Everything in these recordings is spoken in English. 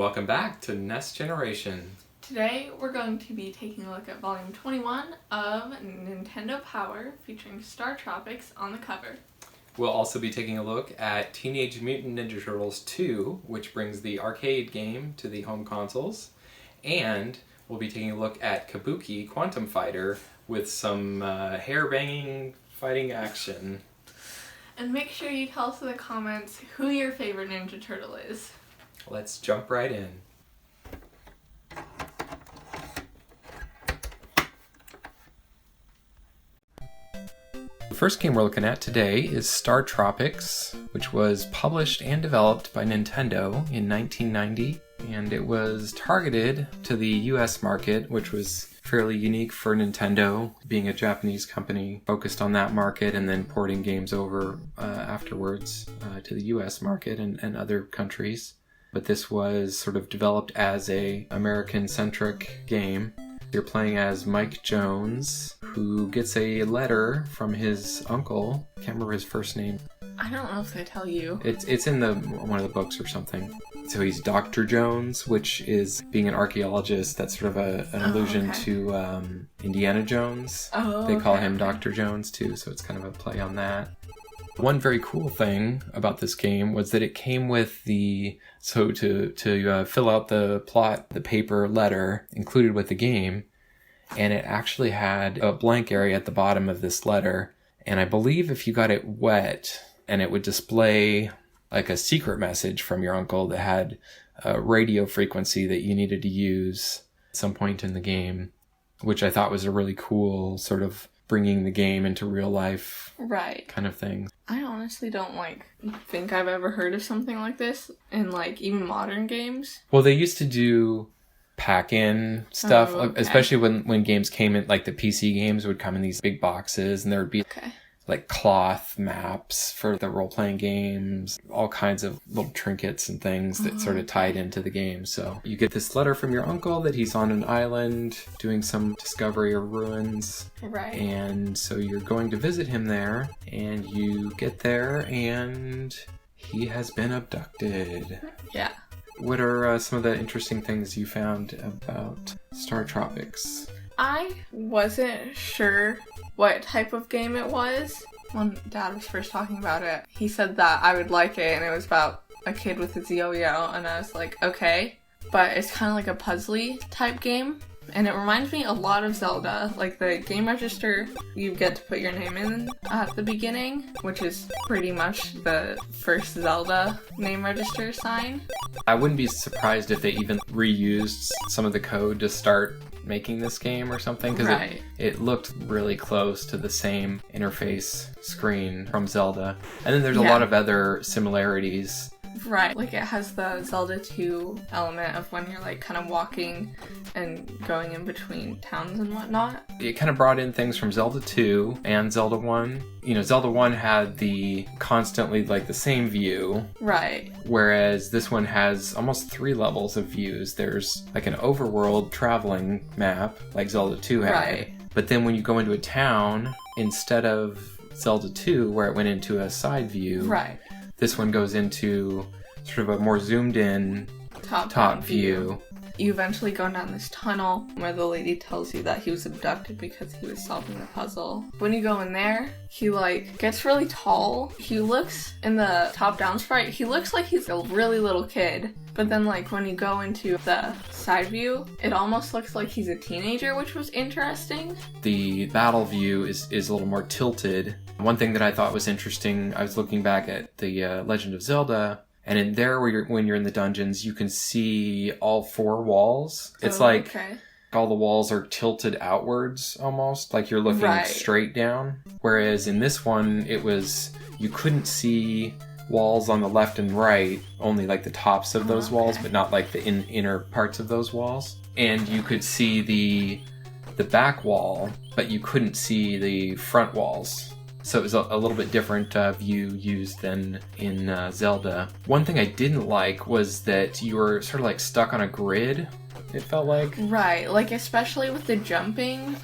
welcome back to NES Generation. Today we're going to be taking a look at Volume 21 of Nintendo Power featuring StarTropics on the cover. We'll also be taking a look at Teenage Mutant Ninja Turtles 2, which brings the arcade game to the home consoles. And we'll be taking a look at Kabuki Quantum Fighter with some hair-banging fighting action. And make sure you tell us in the comments who your favorite Ninja Turtle is. Let's jump right in. The first game we're looking at today is StarTropics, which was published and developed by Nintendo in 1990, and it was targeted to the US market, which was fairly unique for Nintendo, being a Japanese company focused on that market and then porting games over afterwards to the US market and other countries. But this was sort of developed as a American-centric game. You're playing as Mike Jones, who gets a letter from his uncle. Can't remember his first name. I don't know if they tell you. It's in one of the books or something. So he's Dr. Jones, which is being an archaeologist. That's sort of an allusion to Indiana Jones. They call him Dr. Jones too, so it's kind of a play on that. One very cool thing about this game was that it came with to fill out the plot, the paper letter included with the game, and it actually had a blank area at the bottom of this letter. And I believe if you got it wet, and it would display like a secret message from your uncle that had a radio frequency that you needed to use at some point in the game, which I thought was a really cool sort of bringing the game into real life kind of thing. I honestly don't think I've ever heard of something like this in even modern games. Well, they used to do pack-in stuff, especially when games came in, like the PC games would come in these big boxes, and there would be like cloth maps for the role-playing games, all kinds of little trinkets and things that sort of tied into the game. So you get this letter from your uncle that he's on an island doing some discovery of ruins. Right. And so you're going to visit him there, and you get there, and he has been abducted. Yeah. What are some of the interesting things you found about StarTropics? I wasn't sure what type of game it was. When Dad was first talking about it, he said that I would like it, and it was about a kid with his yo-yo, and I was like, okay. But it's kind of like a puzzly type game, and it reminds me a lot of Zelda. Like the game register, you get to put your name in at the beginning, which is pretty much the first Zelda name register sign. I wouldn't be surprised if they even reused some of the code to start making this game or something, because it looked really close to the same interface screen from Zelda. And then there's a lot of other similarities. Right, like it has the Zelda 2 element of when you're kind of walking and going in between towns and whatnot. It kind of brought in things from Zelda 2 and Zelda 1. You know, Zelda 1 had the constantly the same view. Right. Whereas this one has almost 3 levels of views. There's an overworld traveling map like Zelda 2 had. Right. But then when you go into a town, instead of Zelda 2 where it went into a side view, this one goes into sort of a more zoomed in top view. You eventually go down this tunnel where the lady tells you that he was abducted because he was solving the puzzle. When you go in there, he gets really tall. He looks, in the top-down sprite, he looks like he's a really little kid. But then when you go into the side view, it almost looks like he's a teenager, which was interesting. The battle view is a little more tilted. One thing that I thought was interesting, I was looking back at the Legend of Zelda, and in there, when you're in the dungeons, you can see all 4 walls. It's all the walls are tilted outwards almost, like you're looking straight down. Whereas in this one, you couldn't see walls on the left and right, only the tops of those walls, but not the inner parts of those walls. And you could see the back wall, but you couldn't see the front walls. So it was a little bit different view used than in Zelda. One thing I didn't like was that you were sort of stuck on a grid, it felt like. Right, especially with the jumping,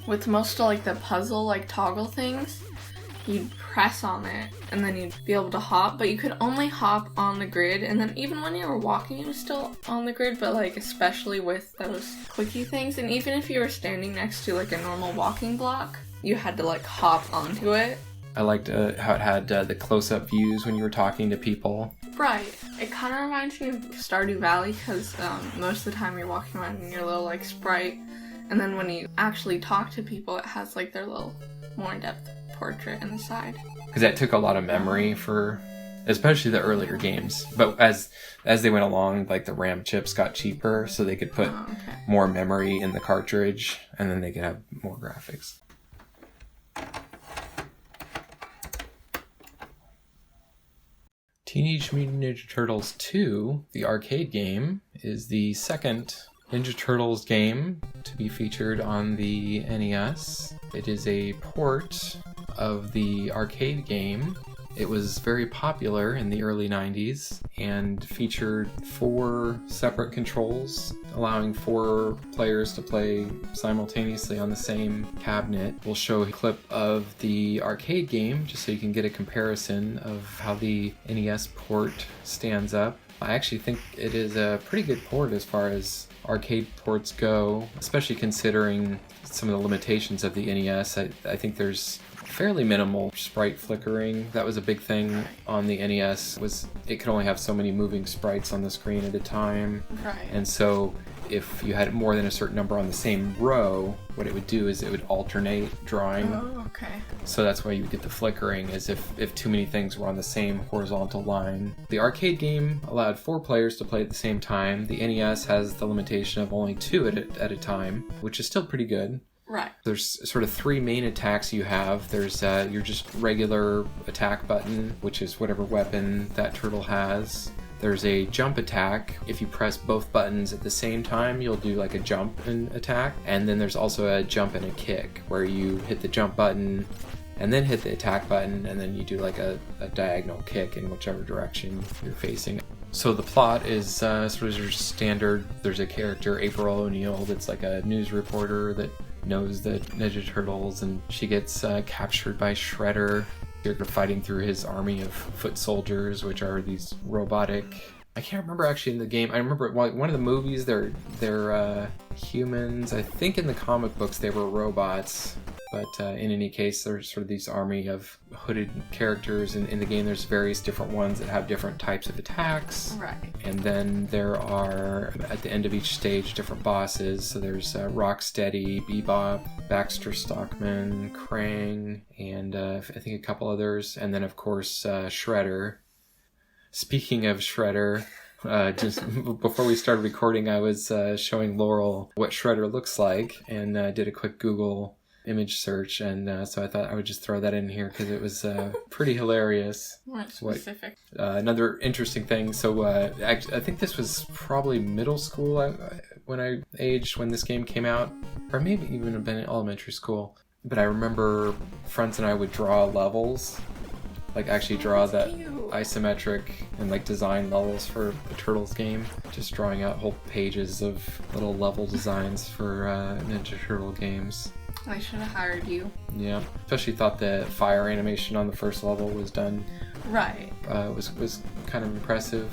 with most of the puzzle toggle things, you'd press on it, and then you'd be able to hop, but you could only hop on the grid, and then even when you were walking, it was still on the grid, but like especially with those quickie things, and even if you were standing next to like a normal walking block, you had to like hop onto it. I liked how it had the close-up views when you were talking to people. Right. It kind of reminds me of Stardew Valley, because most of the time you're walking around in your little like sprite, and then when you actually talk to people, it has like their little more in-depth portrait in the side. Because that took a lot of memory for, especially the earlier games. But as they went along, like the RAM chips got cheaper, so they could put more memory in the cartridge, and then they could have more graphics. Teenage Mutant Ninja Turtles 2, the arcade game, is the second Ninja Turtles game to be featured on the NES. It is a port of the arcade game. It was very popular in the early 90s and featured 4 separate controls, allowing 4 players to play simultaneously on the same cabinet. We'll show a clip of the arcade game just so you can get a comparison of how the NES port stands up. I actually think it is a pretty good port as far as arcade ports go, especially considering some of the limitations of the NES. I think there's fairly minimal sprite flickering. That was a big thing on the NES, was it could only have so many moving sprites on the screen at a time. Right. And so if you had more than a certain number on the same row, what it would do is it would alternate drawing. Oh, okay. So that's why you would get the flickering, is if too many things were on the same horizontal line. The arcade game allowed 4 players to play at the same time. The NES has the limitation of only 2 at a time, which is still pretty good. Right. There's sort of 3 main attacks you have. There's your just regular attack button, which is whatever weapon that turtle has. There's a jump attack. If you press both buttons at the same time, you'll do like a jump and attack. And then there's also a jump and a kick, where you hit the jump button and then hit the attack button, and then you do like a diagonal kick in whichever direction you're facing. So the plot is sort of your standard. There's a character, April O'Neil, that's like a news reporter that knows the Ninja Turtles, and she gets captured by Shredder. You're fighting through his army of foot soldiers, which are these robotic... I can't remember actually in the game. I remember one of the movies, they're humans. I think in the comic books they were robots. But in any case, there's sort of these army of hooded characters. In the game, there's various different ones that have different types of attacks. Right. And then there are, at the end of each stage, different bosses. So there's Rocksteady, Bebop, Baxter Stockman, Krang, and I think a couple others. And then, of course, Shredder. Speaking of Shredder, just before we started recording, I was showing Laurel what Shredder looks like, and did a quick Google image search, and so I thought I would just throw that in here because it was pretty hilarious. What specific? Another interesting thing, so I think this was probably middle school when I aged when this game came out, or maybe even have been in elementary school, but I remember friends and I would draw levels, like actually draw that isometric and like design levels for the Turtles game, just drawing out whole pages of little level designs for Ninja Turtle games. I should have hired you. Yeah, especially thought the fire animation on the first level was done. Right. Was kind of impressive.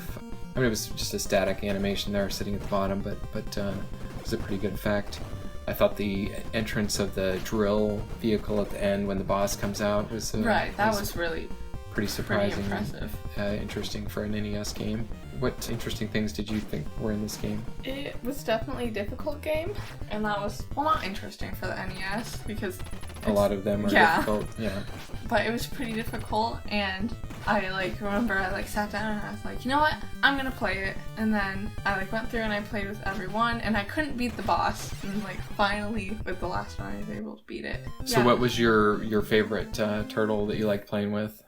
I mean, it was just a static animation there sitting at the bottom, but it was a pretty good effect. I thought the entrance of the drill vehicle at the end when the boss comes out was right. That was really pretty surprising, pretty impressive, interesting for an NES game. What interesting things did you think were in this game? It was definitely a difficult game, and that was, well, not interesting for the NES, because a lot of them are difficult. Yeah. But it was pretty difficult, and I remember I sat down and I was like, you know what? I'm gonna play it. And then I went through and I played with everyone, and I couldn't beat the boss. And finally, with the last one, I was able to beat it. So what was your favorite turtle that you liked playing with?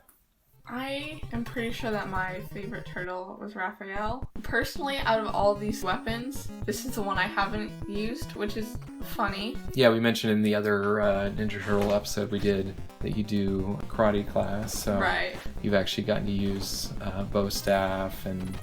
I am pretty sure that my favorite turtle was Raphael. Personally, out of all these weapons, this is the one I haven't used, which is funny. Yeah, we mentioned in the other Ninja Turtle episode we did that you do karate class, so right. You've actually gotten to use bow staff and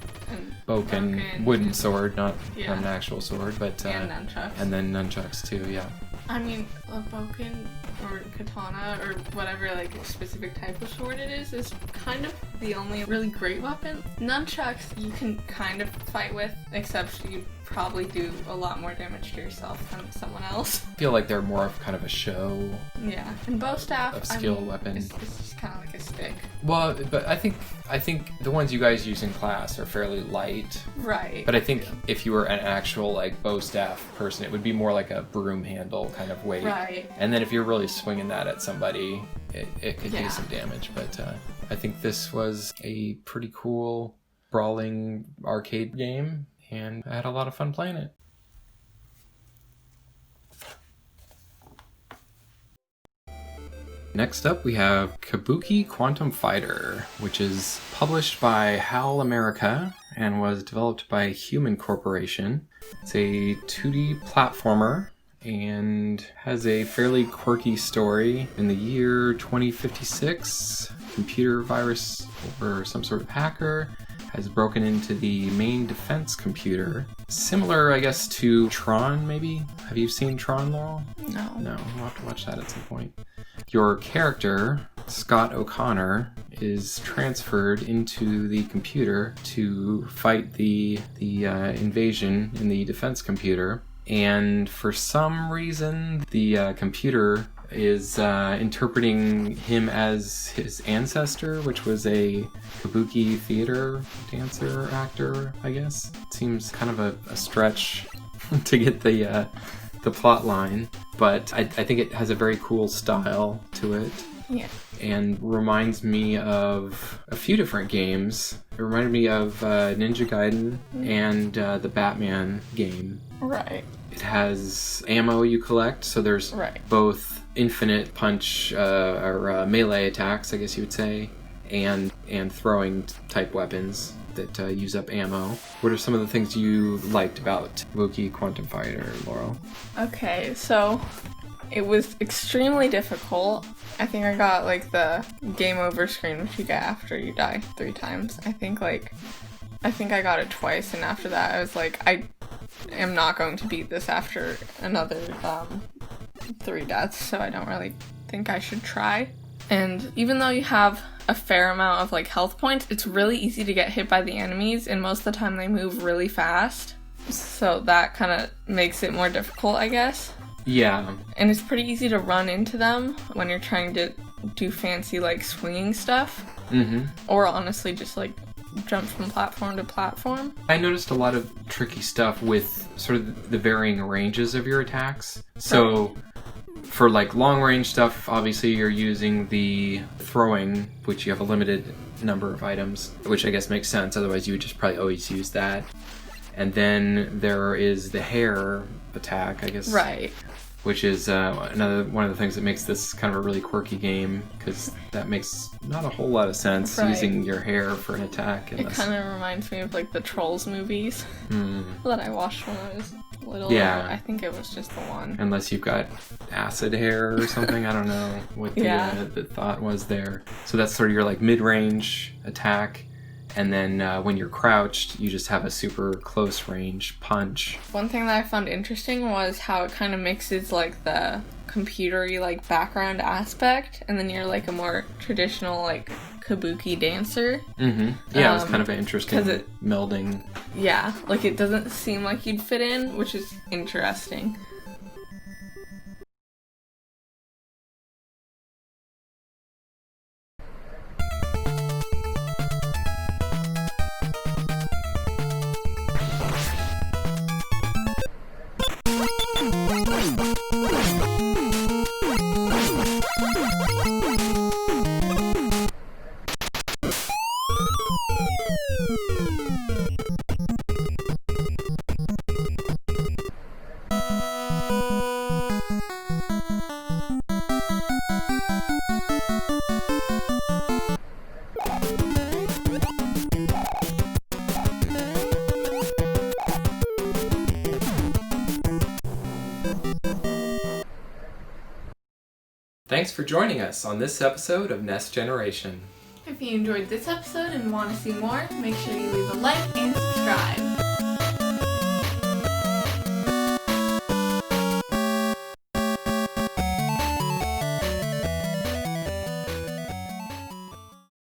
boken wooden sword, not an actual sword, but and nunchucks. And then nunchucks too, yeah. I mean, a bokken or katana or whatever like specific type of sword it is kind of the only really great weapon. Nunchucks you can kind of fight with, except you probably do a lot more damage to yourself than someone else. I feel like they're more of kind of a show. Yeah, and bow staff, of skill weapon. It's just kind of like a stick. Well, but I think the ones you guys use in class are fairly light. Right. But I think if you were an actual like bow staff person, it would be more like a broom handle kind of weight. Right. And then if you're really swinging that at somebody, it could do some damage. But I think this was a pretty cool brawling arcade game, and I had a lot of fun playing it. Next up, we have Kabuki Quantum Fighter, which is published by HAL America and was developed by Human Corporation. It's a 2D platformer and has a fairly quirky story. In the year 2056, computer virus or some sort of hacker has broken into the main defense computer. Similar, I guess, to Tron, maybe? Have you seen Tron, Laurel? No. No, we'll have to watch that at some point. Your character, Scott O'Connor, is transferred into the computer to fight the invasion in the defense computer. And for some reason, the computer is interpreting him as his ancestor, which was a Kabuki theater dancer actor, I guess. It seems kind of a stretch to get the plot line, but I think it has a very cool style to it. Yeah. And reminds me of a few different games. It reminded me of Ninja Gaiden and the Batman game. Right. It has ammo you collect, so there's both infinite punch or melee attacks, I guess you would say, and throwing type weapons that use up ammo. What are some of the things you liked about Kabuki Quantum Fighter, Laurel? Okay, so it was extremely difficult. I think I got like the game over screen, which you get after you die 3 times. I think I got it twice, and after that I was like, I am not going to beat this after another 3 deaths, so I don't really think I should try. And even though you have a fair amount of like health points, it's really easy to get hit by the enemies, and most of the time they move really fast. So that kind of makes it more difficult, I guess. Yeah. And it's pretty easy to run into them when you're trying to do fancy like swinging stuff. Mm-hmm. Or honestly just like jump from platform to platform. I noticed a lot of tricky stuff with sort of the varying ranges of your attacks. So for like long range stuff, obviously you're using the throwing, which you have a limited number of items, which I guess makes sense. Otherwise you would just probably always use that. And then there is the hair attack, I guess. Right. Which is another one of the things that makes this kind of a really quirky game, because that makes not a whole lot of sense, using your hair for an attack. It kind of reminds me of like the Trolls movies that I watched when I was little. Yeah. I think it was just the one. Unless you've got acid hair or something. I don't know what the thought was there. So that's sort of your like mid-range attack. And then when you're crouched, you just have a super close range punch. One thing that I found interesting was how it kind of mixes like the computery like background aspect, and then you're like a more traditional like kabuki dancer. Mm-hmm. Yeah, it was kind of an interesting melding. Yeah, like it doesn't seem like you'd fit in, which is interesting. Thanks for joining us on this episode of NES Generation. If you enjoyed this episode and want to see more, make sure you leave a like and subscribe.